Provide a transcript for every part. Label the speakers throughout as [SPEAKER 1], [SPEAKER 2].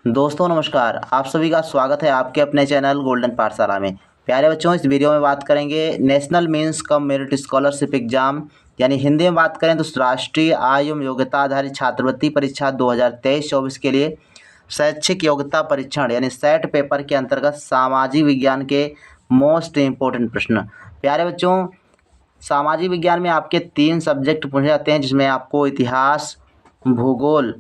[SPEAKER 1] दोस्तों नमस्कार, आप सभी का स्वागत है आपके अपने चैनल गोल्डन पाठशाला में। प्यारे बच्चों, इस वीडियो में बात करेंगे national means cum merit scholarship exam यानी हिंदी में बात करें तो राष्ट्रीय आय योग्यता आधारित छात्रवृत्ति परीक्षा 2023-24 के लिए शैक्षिक योग्यता परीक्षण यानी सेट पेपर के अंतर्गत सामाजिक विज्ञान के मोस्ट इम्पोर्टेंट प्रश्न। प्यारे बच्चों, सामाजिक विज्ञान में आपके 3 सब्जेक्ट पूछे जाते हैं, जिसमें आपको इतिहास, भूगोल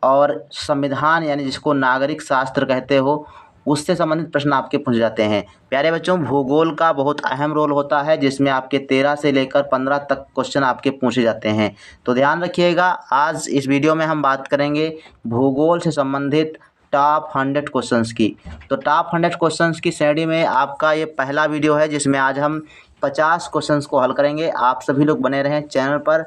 [SPEAKER 1] और संविधान यानी जिसको नागरिक शास्त्र कहते हो, उससे संबंधित प्रश्न आपके पूछे जाते हैं। प्यारे बच्चों, भूगोल का बहुत अहम रोल होता है, जिसमें आपके 13 से लेकर 15 तक क्वेश्चन आपके पूछे जाते हैं। तो ध्यान रखिएगा, आज इस वीडियो में हम बात करेंगे भूगोल से संबंधित टॉप 100 क्वेश्चंस की। तो टॉप 100 क्वेश्चंस की श्रेणी में आपका ये पहला वीडियो है, जिसमें आज हम 50 क्वेश्चंस को हल करेंगे। आप सभी लोग बने रहें चैनल पर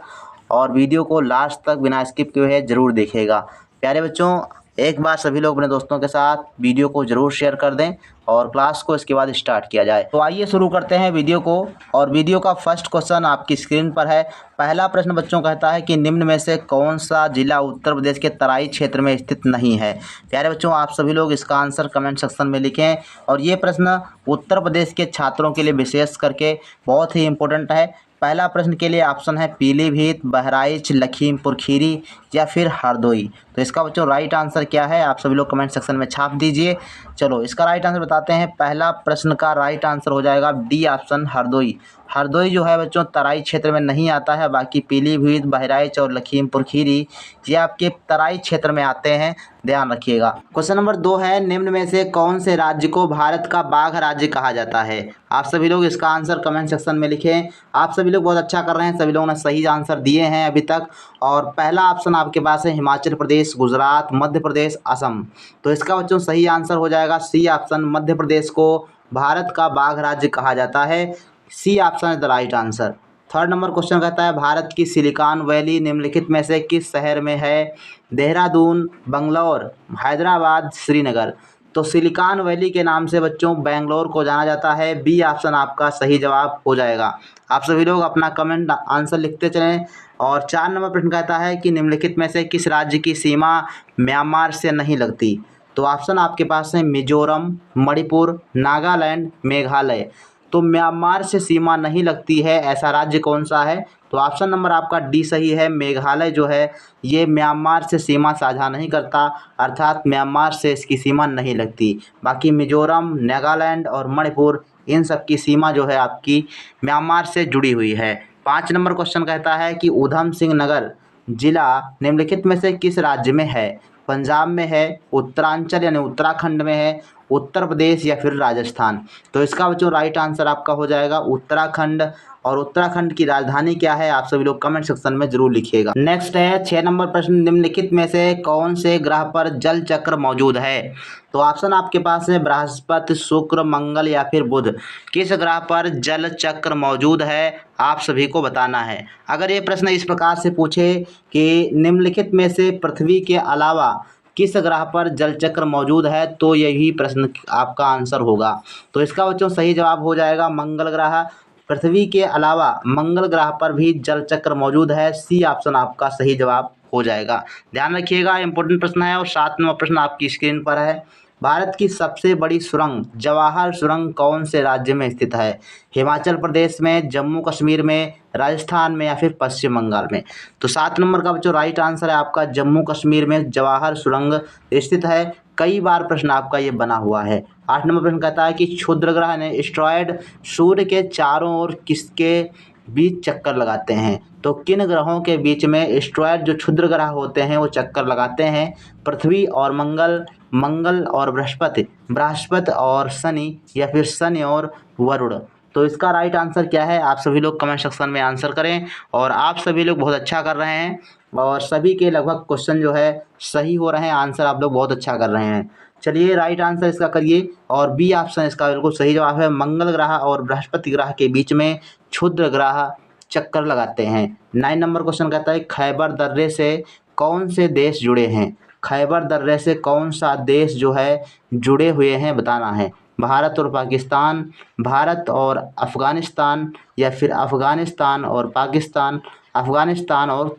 [SPEAKER 1] और वीडियो को लास्ट तक बिना स्किप किए ज़रूर देखिएगा। प्यारे बच्चों, एक बार सभी लोग अपने दोस्तों के साथ वीडियो को ज़रूर शेयर कर दें और क्लास को इसके बाद स्टार्ट किया जाए। तो आइए शुरू करते हैं वीडियो को। और वीडियो का फर्स्ट क्वेश्चन आपकी स्क्रीन पर है। पहला प्रश्न बच्चों कहता है कि निम्न में से कौन सा जिला उत्तर प्रदेश के तराई क्षेत्र में स्थित नहीं है। प्यारे बच्चों, आप सभी लोग इसका आंसर कमेंट सेक्शन में लिखें। और ये प्रश्न उत्तर प्रदेश के छात्रों के लिए विशेष करके बहुत ही इम्पोर्टेंट है। पहला प्रश्न के लिए ऑप्शन है पीलीभीत, बहराइच, लखीमपुर खीरी या फिर हरदोई। तो इसका बच्चों राइट आंसर क्या है, आप सभी लोग कमेंट सेक्शन में छाप दीजिए। चलो इसका राइट आंसर बताते हैं। पहला प्रश्न का राइट आंसर हो जाएगा डी ऑप्शन हरदोई। हरदोई जो है बच्चों तराई क्षेत्र में नहीं आता है, बाकी पीलीभीत, बहराइच और लखीमपुर खीरी ये आपके तराई क्षेत्र में आते हैं, ध्यान रखिएगा। क्वेश्चन नंबर 2 है, निम्न में से कौन से राज्य को भारत का बाघ राज्य कहा जाता है। आप सभी लोग इसका आंसर कमेंट सेक्शन में लिखें। आप सभी लोग बहुत अच्छा कर रहे हैं, सभी लोगों ने सही आंसर दिए हैं अभी तक। और पहला ऑप्शन आपके पास है हिमाचल प्रदेश, गुजरात, मध्य प्रदेश, असम। तो इसका बच्चों सही आंसर हो जाएगा सी ऑप्शन, मध्य प्रदेश को भारत का बाघ राज्य कहा जाता है। C option is the right answer. Third number question कहता है भारत की सिलिकॉन वैली निम्नलिखित में से किस शहर में है। देहरादून, बंगलौर, हैदराबाद, श्रीनगर। तो सिलिकॉन वैली के नाम से बच्चों बेंगलोर को जाना जाता है। बी ऑप्शन आपका सही जवाब हो जाएगा। आप सभी लोग अपना कमेंट आंसर लिखते चलें। और 4 नंबर प्रश्न कहता है कि निम्नलिखित में से किस राज्य की सीमा म्यांमार से नहीं लगती। तो ऑप्शन आपके पास है मिजोरम, मणिपुर, नागालैंड, मेघालय। तो म्यांमार से सीमा नहीं लगती है ऐसा राज्य कौन सा है। तो ऑप्शन नंबर आपका डी सही है। मेघालय जो है ये म्यांमार से सीमा साझा नहीं करता, अर्थात म्यांमार से इसकी सीमा नहीं लगती। बाकी मिजोरम, नागालैंड और मणिपुर इन सब की सीमा जो है आपकी म्यांमार से जुड़ी हुई है। 5 नंबर क्वेश्चन कहता है कि ऊधम सिंह नगर जिला निम्नलिखित में से किस राज्य में है। पंजाब में है, उत्तरांचल यानी उत्तराखंड में है, उत्तर प्रदेश या फिर राजस्थान। तो इसका बच्चों राइट आंसर आपका हो जाएगा उत्तराखंड। और उत्तराखंड की राजधानी क्या है आप सभी लोग कमेंट सेक्शन में जरूर लिखिएगा। नेक्स्ट है 6 नंबर प्रश्न, निम्नलिखित में से कौन से ग्रह पर जल चक्र मौजूद है। तो ऑप्शन आपके पास है बृहस्पति, शुक्र, मंगल या फिर बुध। किस ग्रह पर जल चक्र मौजूद है आप सभी को बताना है। अगर ये प्रश्न इस प्रकार से पूछे कि निम्नलिखित में से पृथ्वी के अलावा किस ग्रह पर जल चक्र मौजूद है, तो यही प्रश्न आपका आंसर होगा। तो इसका बच्चों सही जवाब हो जाएगा मंगल ग्रह। पृथ्वी के अलावा मंगल ग्रह पर भी जल चक्र मौजूद है। सी ऑप्शन आपका सही जवाब हो जाएगा। ध्यान रखिएगा, इंपॉर्टेंट प्रश्न है। और 7 नंबर प्रश्न आपकी स्क्रीन पर है। भारत की सबसे बड़ी सुरंग जवाहर सुरंग कौन से राज्य में स्थित है। हिमाचल प्रदेश में, जम्मू कश्मीर में, राजस्थान में या फिर पश्चिम बंगाल में। तो 7 नंबर का जो राइट आंसर है आपका जम्मू कश्मीर में जवाहर सुरंग स्थित है। कई बार प्रश्न आपका ये बना हुआ है। 8 नंबर प्रश्न कहता है कि क्षुद्र ग्रह ने एस्ट्रॉयड सूर्य के चारों ओर किसके बीच चक्कर लगाते हैं। तो किन ग्रहों के बीच में एस्ट्रॉयड जो क्षुद्र ग्रह होते हैं वो चक्कर लगाते हैं। पृथ्वी और मंगल, मंगल और बृहस्पति, बृहस्पति और शनि या फिर शनि और वरुण। तो इसका राइट आंसर क्या है आप सभी लोग कमेंट सेक्शन में आंसर करें। और आप सभी लोग बहुत अच्छा कर रहे हैं और सभी के लगभग क्वेश्चन जो है सही हो रहे हैं, आंसर आप लोग बहुत अच्छा कर रहे हैं। चलिए राइट आंसर इसका करिए। और बी ऑप्शन इसका बिल्कुल सही जवाब है। मंगल ग्रह और बृहस्पति ग्रह के बीच में क्षुद्र ग्रह चक्कर लगाते हैं। 9 नंबर क्वेश्चन कहता है खैबर दर्रे से कौन से देश जुड़े हैं। खैबर दर्रे से कौन सा देश जो है जुड़े हुए हैं बताना है। भारत और पाकिस्तान, भारत और अफ़गानिस्तान या फिर अफ़गानिस्तान और पाकिस्तान, अफ़गानिस्तान और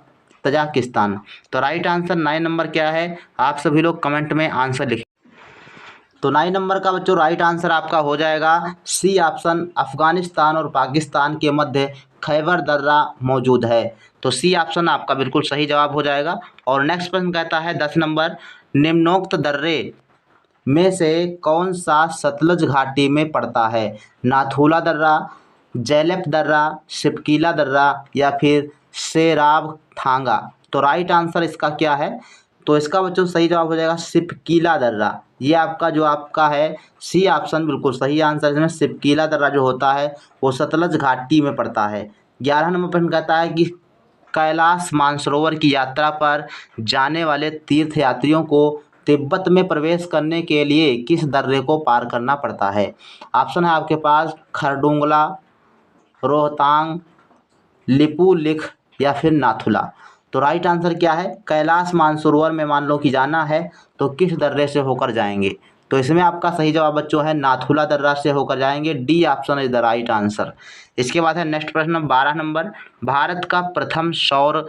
[SPEAKER 1] तजाकिस्तान। तो राइट आंसर 9 नंबर क्या है, आप सभी लोग कमेंट में आंसर लिखें। तो 9 नंबर का बच्चों राइट आंसर आपका हो जाएगा सी ऑप्शन, अफगानिस्तान और पाकिस्तान के मध्य खैबर दर्रा मौजूद है। तो सी ऑप्शन आपका बिल्कुल सही जवाब हो जाएगा। और नेक्स्ट प्रश्न कहता है 10 नंबर, निम्नोक्त दर्रे में से कौन सा सतलज घाटी में पड़ता है? नाथूला दर्रा, जेलेप दर्रा, सिपकीला दर्रा या फिर सेराब थांगा। तो राइट आंसर इसका क्या है? तो इसका बच्चों सही जवाब हो जाएगा सिपकीला दर्रा। ये आपका जो आपका है सी ऑप्शन बिल्कुल सही आंसर। इसमें सिपकीला दर्रा जो होता है वो सतलज घाटी में पड़ता है। 11 नंबर प्रश्न कहता है कि कैलाश मानसरोवर की यात्रा पर जाने वाले तीर्थयात्रियों को तिब्बत में प्रवेश करने के लिए किस दर्रे को पार करना पड़ता है? ऑप्शन है आपके पास खरडुंगला, रोहतांग, लिपुलेख या फिर नाथुला। तो राइट आंसर क्या है? कैलाश मानसरोवर में मान लो कि जाना है तो किस दर्रे से होकर जाएंगे? तो इसमें आपका सही जवाब बच्चों है नाथुला दर्रा से होकर जाएंगे। D option is the right answer. इसके बाद है नेक्स्ट प्रश्न 12 नंबर, भारत का प्रथम सौर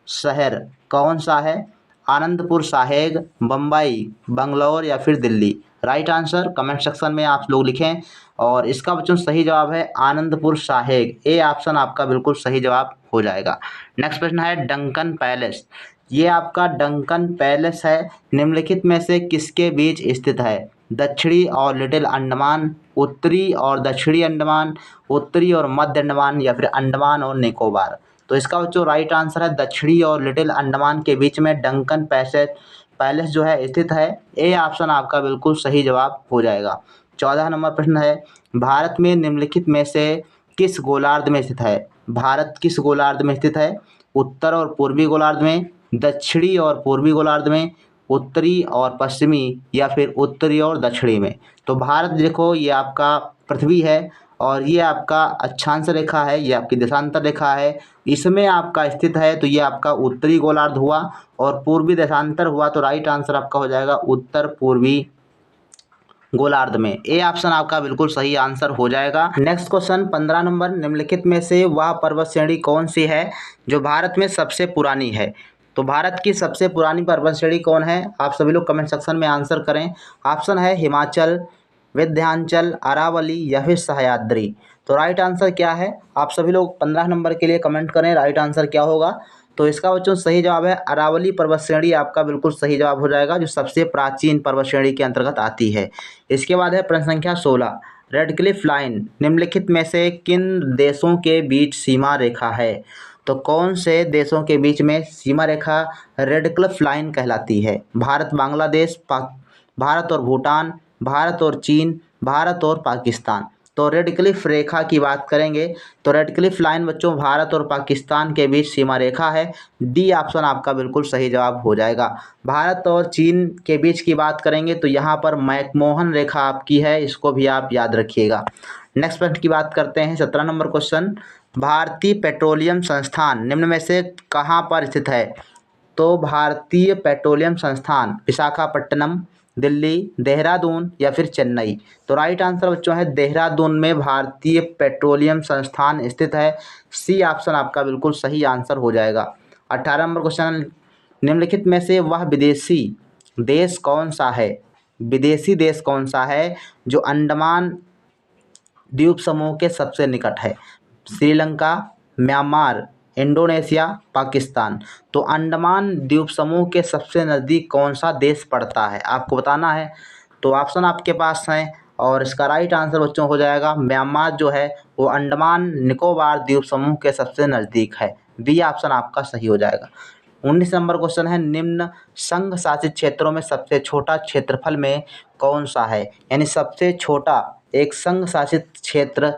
[SPEAKER 1] शहर कौन सा है? आनंदपुर साहेब, बम्बई, बंगलौर या फिर Delhi. Right answer comment section में आप लोग लिखें। और इसका बच्चों सही जवाब है आनंदपुर साहेब। ए ऑप्शन आपका बिल्कुल सही जवाब हो जाएगा। नेक्स्ट प्रश्न है डंकन पैलेस। ये आपका डंकन पैलेस है निम्नलिखित में से किसके बीच स्थित है? दक्षिणी और लिटिल अंडमान, उत्तरी और दक्षिणी अंडमान, उत्तरी और मध्य अंडमान या फिर अंडमान और निकोबार। तो इसका बच्चों राइट आंसर है दक्षिणी और लिटिल अंडमान के बीच में डंकन पैलेस जो है स्थित है। ए ऑप्शन आपका बिल्कुल सही जवाब हो जाएगा। 14 नंबर प्रश्न है भारत में निम्नलिखित में से किस गोलार्ध में स्थित है? भारत किस गोलार्ध में स्थित है? उत्तर और पूर्वी गोलार्ध में, दक्षिणी और पूर्वी गोलार्ध में, उत्तरी और पश्चिमी या फिर उत्तरी और दक्षिणी में। तो भारत देखो ये आपका पृथ्वी है और ये आपका अक्षांश रेखा है, ये आपकी देशांतर रेखा है, इसमें आपका स्थित है। तो ये आपका उत्तरी गोलार्ध हुआ और पूर्वी देशांतर हुआ। तो राइट आंसर आपका हो जाएगा उत्तर पूर्वी गोलार्ध में। ए ऑप्शन आपका बिल्कुल सही आंसर हो जाएगा। नेक्स्ट क्वेश्चन 15 नंबर, निम्नलिखित में से वह पर्वत श्रेणी कौन सी है जो भारत में सबसे पुरानी है? तो भारत की सबसे पुरानी पर्वत श्रेणी कौन है? आप सभी लोग कमेंट सेक्शन में आंसर करें। ऑप्शन है हिमाचल, विंध्याचल, अरावली या फिर सह्याद्री। तो राइट आंसर क्या है? आप सभी लोग 15 नंबर के लिए कमेंट करें राइट आंसर क्या होगा। तो इसका बच्चों सही जवाब है अरावली पर्वत श्रेणी आपका बिल्कुल सही जवाब हो जाएगा, जो सबसे प्राचीन पर्वत श्रेणी के अंतर्गत आती है। इसके बाद है प्रश्न संख्या 16, रेड क्लिफ लाइन निम्नलिखित में से किन देशों के बीच सीमा रेखा है? तो कौन से देशों के बीच में सीमा रेखा रेड क्लिफ लाइन कहलाती है? भारत बांग्लादेश, भारत और भूटान, भारत और चीन, भारत और पाकिस्तान। तो रेड क्लिफ रेखा की बात करेंगे तो रेड क्लिफ लाइन बच्चों भारत और पाकिस्तान के बीच सीमा रेखा है। डी ऑप्शन आपका बिल्कुल सही जवाब हो जाएगा। भारत और चीन के बीच की बात करेंगे तो यहाँ पर मैकमोहन रेखा आपकी है, इसको भी आप याद रखिएगा। नेक्स्ट प्रश्न की बात करते हैं 17 नंबर क्वेश्चन, भारतीय पेट्रोलियम संस्थान निम्न में से कहाँ पर स्थित है? तो भारतीय पेट्रोलियम संस्थान विशाखापट्टनम, दिल्ली, देहरादून या फिर चेन्नई। तो राइट आंसर बच्चों है देहरादून में भारतीय पेट्रोलियम संस्थान स्थित है। सी ऑप्शन आपका बिल्कुल सही आंसर हो जाएगा। 18 नंबर क्वेश्चन, निम्नलिखित में से वह विदेशी देश कौन सा है? विदेशी देश कौन सा है जो अंडमान द्वीप समूह के सबसे निकट है? Sri Lanka, Myanmar, Indonesia, Pakistan. तो अंडमान द्वीप समूह के सबसे नज़दीक कौन सा देश पड़ता है आपको बताना है। तो ऑप्शन आपके पास हैं और इसका राइट आंसर बच्चों हो जाएगा म्यांमार जो है वो अंडमान निकोबार द्वीप समूह के सबसे नज़दीक है। बी ऑप्शन आपका सही हो जाएगा। 19 नंबर क्वेश्चन है निम्न संघ शासित क्षेत्रों में सबसे छोटा क्षेत्रफल में कौन सा है? यानी सबसे छोटा एक संघ शासित क्षेत्र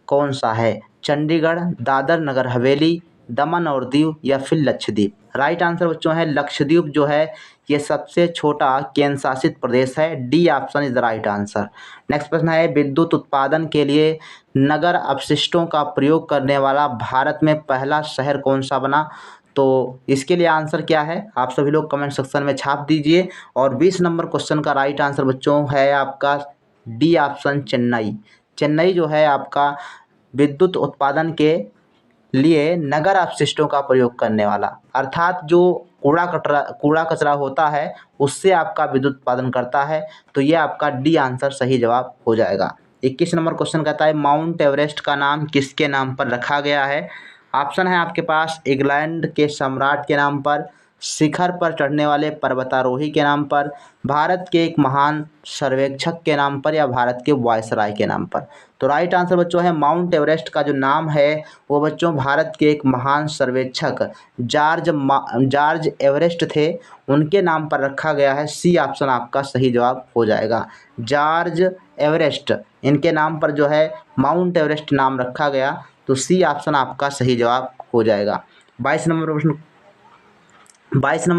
[SPEAKER 1] कौन सा है? चंडीगढ़, दादर नगर हवेली, दमन और दीव या फिर लक्षद्वीप। राइट आंसर बच्चों है लक्षद्वीप जो है ये सबसे छोटा केंद्र शासित प्रदेश है। D option is the right answer. Next प्रश्न है विद्युत उत्पादन के लिए नगर अपशिष्टों का प्रयोग करने वाला भारत में पहला शहर कौन सा बना? तो इसके लिए आंसर क्या है आप सभी लोग कमेंट सेक्शन में छाप दीजिए। और 20 नंबर क्वेश्चन का राइट आंसर बच्चों है आपका डी ऑप्शन चेन्नई। चेन्नई जो है आपका विद्युत उत्पादन के लिए नगर अपशिष्टों का प्रयोग करने वाला, अर्थात जो कूड़ा कचरा होता है उससे आपका विद्युत उत्पादन करता है। तो ये आपका डी आंसर सही जवाब हो जाएगा। 21 नंबर क्वेश्चन कहता है माउंट एवरेस्ट का नाम किसके नाम पर रखा गया है? ऑप्शन है आपके पास इंग्लैंड के सम्राट के नाम पर, शिखर पर चढ़ने वाले पर्वतारोही के नाम पर, भारत के एक महान सर्वेक्षक के नाम पर, या भारत के वायसराय के नाम पर। तो राइट आंसर बच्चों है माउंट एवरेस्ट का जो नाम है वो बच्चों भारत के एक महान सर्वेक्षक जॉर्ज एवरेस्ट थे, उनके नाम पर रखा गया है। सी ऑप्शन आपका सही जवाब हो जाएगा। जॉर्ज एवरेस्ट, इनके नाम पर जो है माउंट एवरेस्ट नाम रखा गया, तो सी ऑप्शन आपका सही जवाब हो जाएगा। 22 नंबर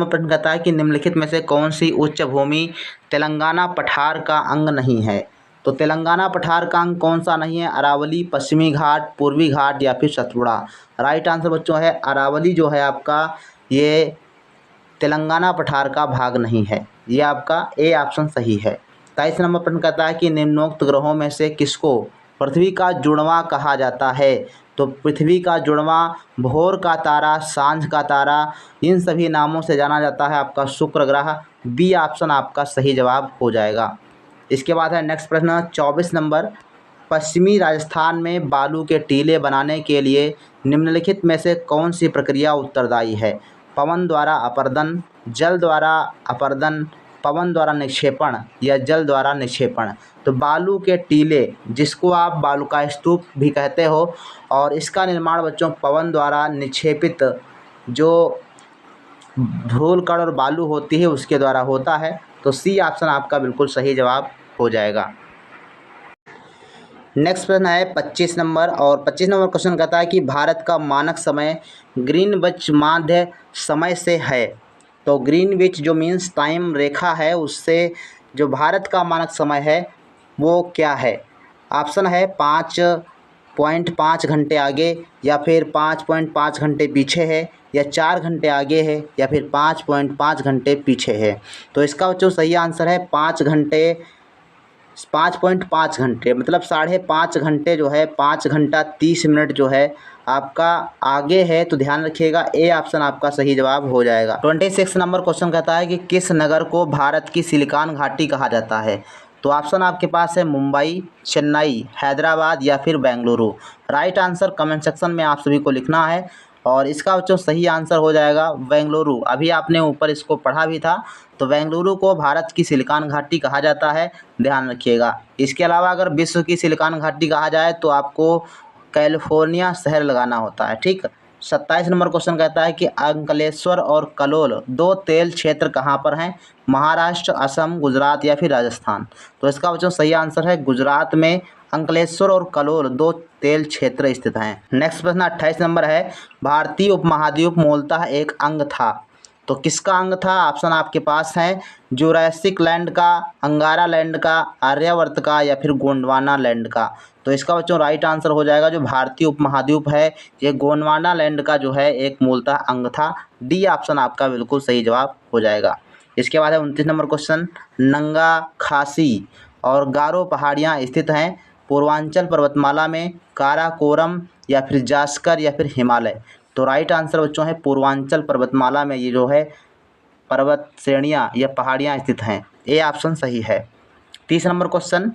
[SPEAKER 1] प्रश्न कहता है कि निम्नलिखित में से कौन सी उच्च भूमि तेलंगाना पठार का अंग नहीं है? तो तेलंगाना पठार का अंग कौन सा नहीं है? अरावली, पश्चिमी घाट, पूर्वी घाट, या फिर सतपुड़ा। राइट आंसर बच्चों है अरावली जो है आपका, ये तेलंगाना पठार का भाग नहीं है। ये आपका ए ऑप्शन सही है। 23 नंबर प्रश्न कहता है कि निम्नोक्त ग्रहों में से किसको पृथ्वी का जुड़वां कहा जाता है? तो पृथ्वी का जुड़वां, भोर का तारा, सांझ का तारा, इन सभी नामों से जाना जाता है आपका शुक्र ग्रह। बी ऑप्शन आपका सही जवाब हो जाएगा। इसके बाद है नेक्स्ट प्रश्न 24 नंबर, पश्चिमी राजस्थान में बालू के टीले बनाने के लिए निम्नलिखित में से कौन सी प्रक्रिया उत्तरदायी है? पवन द्वारा अपरदन, जल द्वारा अपरदन, पवन द्वारा निक्षेपण, या जल द्वारा निक्षेपण। तो बालू के टीले, जिसको आप बालू का स्तूप भी कहते हो, और इसका निर्माण बच्चों पवन द्वारा निक्षेपित जो धूल कण और बालू होती है उसके द्वारा होता है। तो सी ऑप्शन आपका बिल्कुल सही जवाब हो जाएगा। नेक्स्ट प्रश्न है 25 नंबर, और 25 नंबर क्वेश्चन कहता है कि भारत का मानक समय ग्रीनविच माध्य समय से है। तो ग्रीनविच जो मीन्स टाइम रेखा है, उससे जो भारत का मानक समय है वो क्या है? ऑप्शन है 5.5 घंटे आगे, या फिर 5.5 घंटे पीछे है, या 4 घंटे आगे है, या फिर 5.5 घंटे पीछे है। तो इसका जो सही आंसर है 5.5 घंटे, मतलब 5.5 घंटे जो है 5 घंटा 30 मिनट जो है आपका आगे है। तो ध्यान रखिएगा ए ऑप्शन आपका सही जवाब हो जाएगा। 26 नंबर क्वेश्चन कहता है कि किस नगर को भारत की सिलिकॉन घाटी कहा जाता है? तो ऑप्शन आपके पास है मुंबई, चेन्नई, हैदराबाद, या फिर Bengaluru. Right answer comment section में आप सभी को लिखना है, और इसका जो सही आंसर हो जाएगा बेंगलुरु। अभी आपने ऊपर इसको पढ़ा भी था। तो बेंगलुरु को भारत की सिलिकॉन घाटी कहा जाता है, ध्यान रखिएगा। इसके अलावा अगर विश्व की सिलिकॉन घाटी कहा जाए तो आपको कैलिफोर्निया शहर लगाना होता है, ठीक। 27 नंबर क्वेश्चन कहता है कि अंकलेश्वर और कलोल दो तेल क्षेत्र कहाँ पर हैं? महाराष्ट्र, असम, गुजरात, या फिर राजस्थान। तो इसका जो सही आंसर है गुजरात में अंकलेश्वर और कलोल दो तेल क्षेत्र स्थित हैं। नेक्स्ट प्रश्न 28 नंबर है, भारतीय उपमहाद्वीप मूलतः एक अंग था। तो किसका अंग था? ऑप्शन आपके पास हैं जुरासिक लैंड का, अंगारा लैंड का, आर्यवर्त का, या फिर गोंडवाना लैंड का। तो इसका बच्चों राइट आंसर हो जाएगा जो भारतीय उपमहाद्वीप है ये गोंडवाना लैंड का जो है एक मूलतः अंग था। डी ऑप्शन आपका बिल्कुल सही जवाब हो जाएगा। इसके बाद है 29 नंबर क्वेश्चन, नंगा, खासी और गारो पहाड़ियाँ स्थित हैं पूर्वांचल पर्वतमाला में, काराकोरम, या फिर जास्कर, या फिर हिमालय। तो राइट आंसर बच्चों है पूर्वांचल पर्वतमाला में ये जो है पर्वत श्रेणियाँ या पहाड़ियाँ स्थित हैं। ए ऑप्शन सही है। 30 नंबर क्वेश्चन,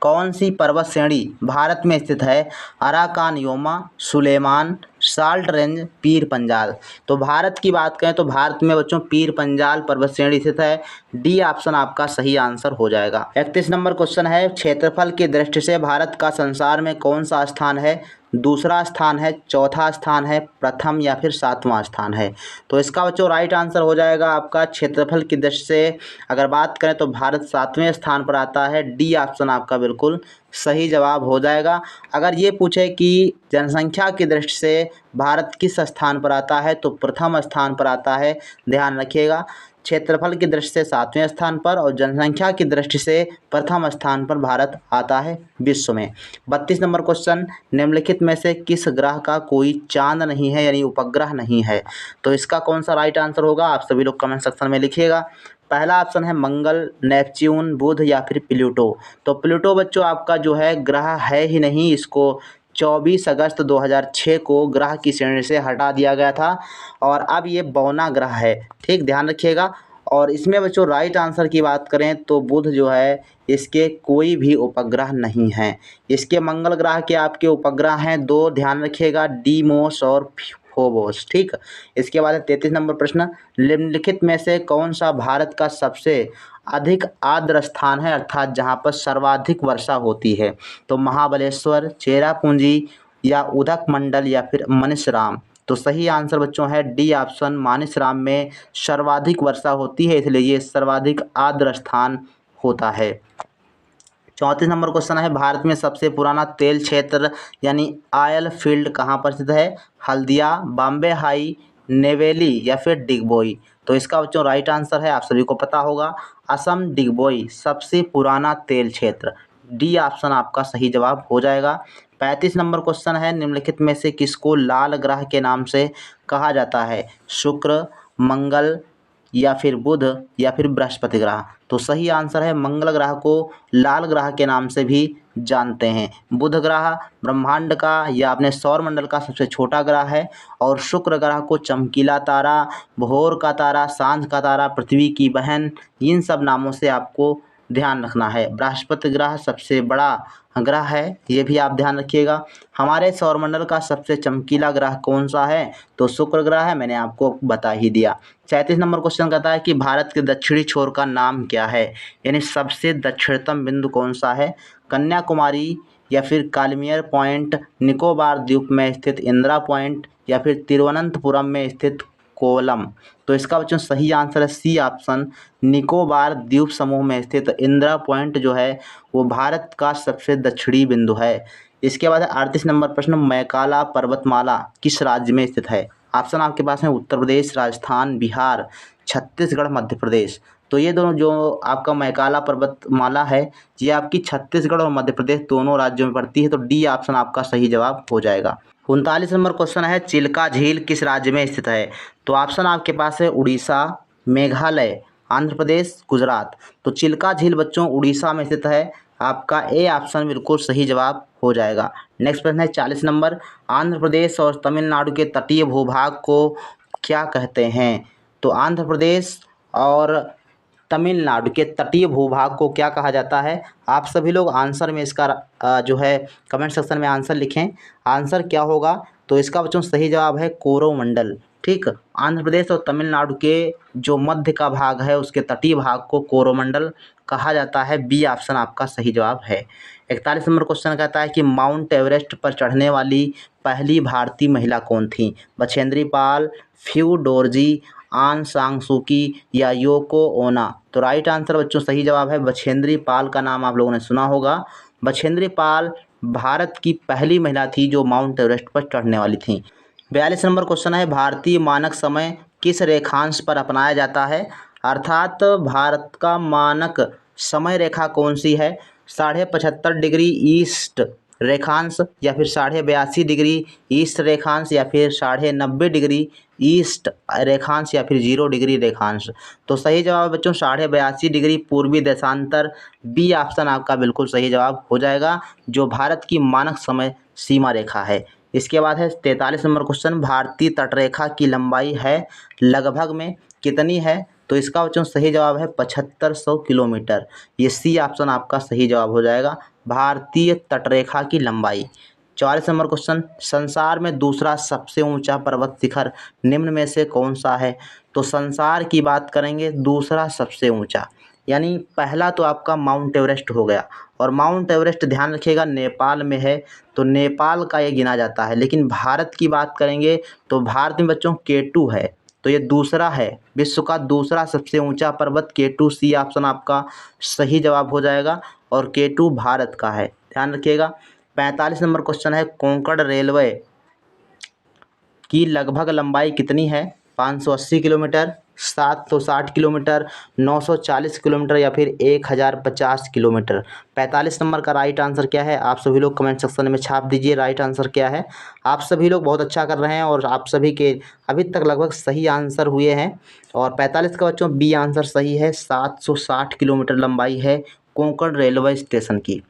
[SPEAKER 1] कौन सी पर्वत श्रेणी भारत में स्थित है? Arakan Yoma, Sulaiman, salt range, Pir Panjal. तो भारत की बात करें तो भारत में बच्चों पीर पंजाल पर्वत श्रेणी स्थित है। डी ऑप्शन आपका सही आंसर हो जाएगा। 31 नंबर क्वेश्चन है, क्षेत्रफल की दृष्टि से भारत का संसार में कौन सा स्थान है? दूसरा स्थान है, चौथा स्थान है, प्रथम, या फिर सातवां स्थान है। तो इसका बच्चों राइट आंसर हो जाएगा आपका क्षेत्रफल की दृष्टि से अगर बात करें तो भारत 7वें स्थान पर आता है। डी ऑप्शन आपका बिल्कुल सही जवाब हो जाएगा। अगर ये पूछे कि जनसंख्या की दृष्टि से भारत किस स्थान पर आता है तो प्रथम स्थान पर आता है। ध्यान रखिएगा, क्षेत्रफल की दृष्टि से 7वें स्थान पर और जनसंख्या की दृष्टि से प्रथम स्थान पर भारत आता है विश्व में। 32 नंबर क्वेश्चन, निम्नलिखित में से किस ग्रह का कोई चांद नहीं है यानी उपग्रह नहीं है? तो इसका कौन सा राइट आंसर होगा आप सभी लोग कमेंट सेक्शन में लिखिएगा। पहला ऑप्शन है मंगल, नेपच्यून, बुध, या फिर प्लूटो। तो प्लूटो बच्चों आपका जो है ग्रह है ही नहीं, इसको 24 अगस्त 2006 को ग्रह की श्रेणी से हटा दिया गया था और अब ये बौना ग्रह है। ठीक, ध्यान रखिएगा। और इसमें बच्चों राइट आंसर की बात करें तो बुध जो है इसके कोई भी उपग्रह नहीं हैं। इसके मंगल ग्रह के आपके उपग्रह हैं दो, ध्यान रखिएगा, डीमोस और फोबोस। ठीक, इसके बाद 33 नंबर प्रश्न, निम्नलिखित में से कौन सा भारत का सबसे अधिक आर्द्र स्थान है, अर्थात जहाँ पर सर्वाधिक वर्षा होती है? तो महाबलेश्वर, चेरापूंजी या उदक मंडल या फिर मानसरोवर। तो सही आंसर बच्चों है डी ऑप्शन, मानसरोवर में सर्वाधिक वर्षा होती है, इसलिए ये सर्वाधिक आर्द्र स्थान होता है। 34 नंबर क्वेश्चन है, भारत में सबसे पुराना तेल क्षेत्र यानी ऑयल फील्ड कहाँ पर स्थित है? हल्दिया, बॉम्बे हाई, नेवेली या फिर डिगबोई। तो इसका बच्चों राइट आंसर है, आप सभी को पता होगा, असम डिगबोई सबसे पुराना तेल क्षेत्र। डी ऑप्शन आपका सही जवाब हो जाएगा। 35 नंबर क्वेश्चन है, निम्नलिखित में से किसको लाल ग्रह के नाम से कहा जाता है? शुक्र, मंगल या फिर बुध या फिर बृहस्पति ग्रह। तो सही आंसर है मंगल ग्रह को लाल ग्रह के नाम से भी जानते हैं। बुध ग्रह ब्रह्मांड का या अपने सौर मंडल का सबसे छोटा ग्रह है और शुक्र ग्रह को चमकीला तारा, भोर का तारा, सांझ का तारा, पृथ्वी की बहन, इन सब नामों से आपको ध्यान रखना है। बृहस्पति ग्रह सबसे बड़ा ग्रह है, ये भी आप ध्यान रखिएगा। हमारे सौरमंडल का सबसे चमकीला ग्रह कौन सा है? तो शुक्र ग्रह है, मैंने आपको बता ही दिया। 37 नंबर क्वेश्चन कहता है कि भारत के दक्षिणी छोर का नाम क्या है, यानी सबसे दक्षिणतम बिंदु कौन सा है? कन्याकुमारी या फिर कालमियर पॉइंट, निकोबार द्वीप में स्थित इंदिरा पॉइंट या फिर तिरुवनंतपुरम में स्थित कोवलम। तो इसका बच्चों सही आंसर है सी ऑप्शन, निकोबार द्वीप समूह में स्थित इंदिरा पॉइंट जो है वो भारत का सबसे दक्षिणी बिंदु है। इसके बाद 38 नंबर प्रश्न, मैकाला पर्वतमाला किस राज्य में स्थित है? ऑप्शन आपके पास है उत्तर प्रदेश, राजस्थान, बिहार, छत्तीसगढ़, मध्य प्रदेश। तो ये दोनों जो आपका मैकाला पर्वतमाला है ये आपकी छत्तीसगढ़ और मध्य प्रदेश दोनों राज्यों में पड़ती है। तो डी ऑप्शन आपका सही जवाब हो जाएगा। 39 नंबर क्वेश्चन है, चिल्का झील किस राज्य में स्थित है? तो ऑप्शन आपके पास है उड़ीसा, मेघालय, आंध्र प्रदेश, गुजरात। तो चिल्का झील बच्चों उड़ीसा में स्थित है, आपका ए ऑप्शन बिल्कुल सही जवाब हो जाएगा। नेक्स्ट प्रश्न है 40 नंबर, आंध्र प्रदेश और तमिलनाडु के तटीय भूभाग को क्या कहते हैं? तो आंध्र प्रदेश और तमिलनाडु के तटीय भूभाग को क्या कहा जाता है? आप सभी लोग आंसर में इसका जो है कमेंट सेक्शन में आंसर लिखें, आंसर क्या होगा? तो इसका बच्चों सही जवाब है कोरोमंडल। ठीक, आंध्र प्रदेश और तमिलनाडु के जो मध्य का भाग है उसके तटीय भाग को कोरोमंडल कहा जाता है। बी ऑप्शन आपका सही जवाब है। 41 नंबर क्वेश्चन कहता है कि माउंट एवरेस्ट पर चढ़ने वाली पहली भारतीय महिला कौन थी? बछेंद्री पाल, फ्यू डोरजी, आन सांग सूकी या योको ओना। तो राइट आंसर बच्चों सही जवाब है बछेंद्री पाल, का नाम आप लोगों ने सुना होगा। बछेंद्री पाल भारत की पहली महिला थी जो माउंट एवरेस्ट पर चढ़ने वाली थी। 42 नंबर क्वेश्चन है, भारतीय मानक समय किस रेखांश पर अपनाया जाता है? अर्थात भारत का मानक समय रेखा कौन सी है? 75.5 डिग्री ईस्ट रेखांश या फिर 82.5 डिग्री ईस्ट रेखांश या फिर 90.5 डिग्री ईस्ट रेखांश या फिर 0 डिग्री रेखांश। तो सही जवाब बच्चों 82.5 डिग्री पूर्वी देशांतर। बी ऑप्शन आपका बिल्कुल सही जवाब हो जाएगा, जो भारत की मानक समय सीमा रेखा है। इसके बाद है 43 नंबर क्वेश्चन, भारतीय तटरेखा की लंबाई है लगभग में कितनी है? तो इसका बच्चों सही जवाब है 7500 किलोमीटर। ये सी ऑप्शन आपका सही जवाब हो जाएगा, भारतीय तटरेखा की लंबाई। 44 नंबर क्वेश्चन, संसार में दूसरा सबसे ऊंचा पर्वत शिखर निम्न में से कौन सा है? तो संसार की बात करेंगे दूसरा सबसे ऊंचा, यानी पहला तो आपका माउंट एवरेस्ट हो गया और माउंट एवरेस्ट ध्यान रखिएगा नेपाल में है, तो नेपाल का ये गिना जाता है। लेकिन भारत की बात करेंगे तो भारत में बच्चों K2 है, तो ये दूसरा है, विश्व का दूसरा सबसे ऊंचा पर्वत K2। सी ऑप्शन आपका सही जवाब हो जाएगा और K2 भारत का है, ध्यान रखिएगा। 45 नंबर क्वेश्चन है, कोंकण रेलवे की लगभग लंबाई कितनी है? 580 किलोमीटर, 760 किलोमीटर, 940 किलोमीटर या फिर 1050 किलोमीटर। 45 नंबर का राइट आंसर क्या है? आप सभी लोग कमेंट सेक्शन में छाप दीजिए राइट आंसर क्या है। आप सभी लोग बहुत अच्छा कर रहे हैं और आप सभी के अभी तक लगभग सही आंसर हुए हैं। और 45 का बच्चों बी आंसर सही है, 760 किलोमीटर लंबाई है कोंकण रेलवे स्टेशन की।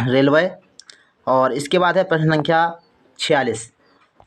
[SPEAKER 1] रेलवे और इसके बाद है प्रश्न संख्या 46,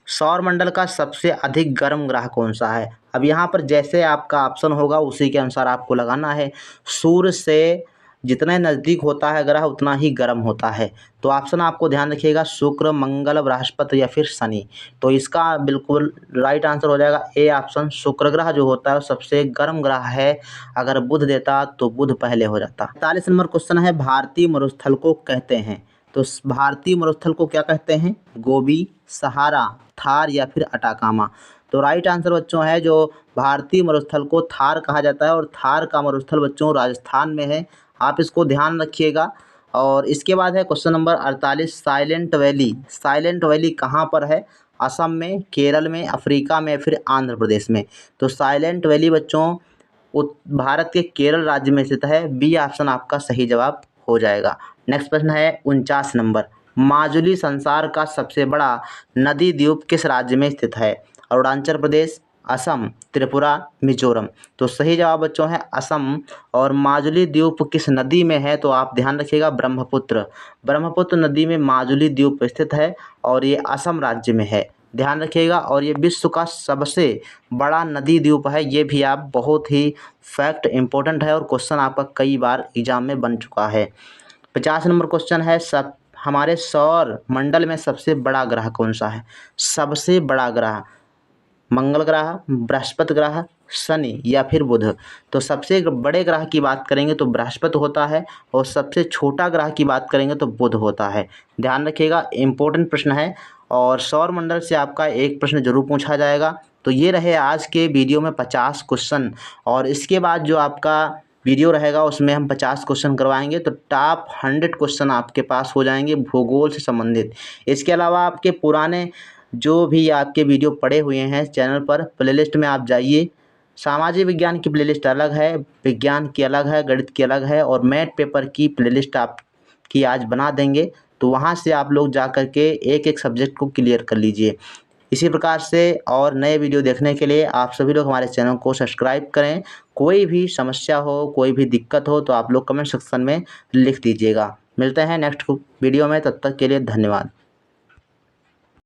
[SPEAKER 1] सौर मंडल का सबसे अधिक गर्म ग्रह कौन सा है। अब यहाँ पर जैसे आपका ऑप्शन होगा उसी के अनुसार आपको लगाना है। सूर्य से जितने नज़दीक होता है ग्रह उतना ही गर्म होता है। तो ऑप्शन आपको ध्यान रखिएगा, शुक्र, मंगल, बृहस्पति या फिर शनि। तो इसका बिल्कुल राइट आंसर हो जाएगा ए ऑप्शन, शुक्र ग्रह जो होता है वो सबसे गर्म ग्रह है। अगर बुध देता तो बुध पहले हो जाता। 45 नंबर क्वेश्चन है, भारतीय मरुस्थल को कहते हैं। तो भारतीय मरुस्थल को क्या कहते हैं, गोबी, सहारा, थार या फिर अटाकामा। तो राइट आंसर बच्चों है जो भारतीय मरुस्थल को थार कहा जाता है, और थार का मरुस्थल बच्चों राजस्थान में है। आप इसको ध्यान रखिएगा। और इसके बाद है question number 48, silent valley. Silent valley कहाँ पर है, असम में, केरल में, अफ्रीका में, फिर आंध्र प्रदेश में। तो साइलेंट वैली बच्चों भारत के केरल राज्य में स्थित है। बी ऑप्शन आपका सही जवाब हो जाएगा। नेक्स्ट प्रश्न है 49 नंबर, माजुली संसार का सबसे बड़ा नदी द्वीप किस राज्य में स्थित है। अरुणाचल प्रदेश, असम, त्रिपुरा, मिजोरम। तो सही जवाब बच्चों है असम। और माजुली द्वीप किस नदी में है, तो आप ध्यान रखिएगा, ब्रह्मपुत्र। ब्रह्मपुत्र नदी में माजुली द्वीप स्थित है और ये असम राज्य में है, ध्यान रखिएगा। और ये विश्व का सबसे बड़ा नदी द्वीप है, ये भी आप बहुत ही फैक्ट इंपॉर्टेंट है और क्वेश्चन आपका कई बार एग्जाम में बन चुका है। 50 नंबर क्वेश्चन है, सब हमारे सौर मंडल में सबसे बड़ा ग्रह कौन सा है। सबसे बड़ा ग्रह मंगल ग्रह, बृहस्पति ग्रह, शनि या फिर बुध। तो सबसे बड़े ग्रह की बात करेंगे तो बृहस्पति होता है, और सबसे छोटा ग्रह की बात करेंगे तो बुध होता है। ध्यान रखिएगा, इम्पोर्टेंट प्रश्न है और सौर मंडल से आपका एक प्रश्न जरूर पूछा जाएगा। तो ये रहे आज के वीडियो में 50 क्वेश्चन, और इसके बाद जो आपका वीडियो रहेगा उसमें हम 50 क्वेश्चन करवाएंगे। तो टॉप 100 क्वेश्चन आपके पास हो जाएंगे भूगोल से संबंधित। इसके अलावा आपके पुराने जो भी आपके वीडियो पड़े हुए हैं चैनल पर, प्लेलिस्ट में आप जाइए। सामाजिक विज्ञान की प्लेलिस्ट अलग है, विज्ञान की अलग है, गणित की अलग है, और मैथ पेपर की प्लेलिस्ट आपकी आज बना देंगे। तो वहाँ से आप लोग जा कर के एक एक सब्जेक्ट को क्लियर कर लीजिए। इसी प्रकार से और नए वीडियो देखने के लिए आप सभी लोग हमारे चैनल को सब्सक्राइब करें। कोई भी समस्या हो, कोई भी दिक्कत हो तो आप लोग कमेंट सेक्शन में लिख दीजिएगा। मिलते हैं नेक्स्ट वीडियो में, तब तक के लिए धन्यवाद।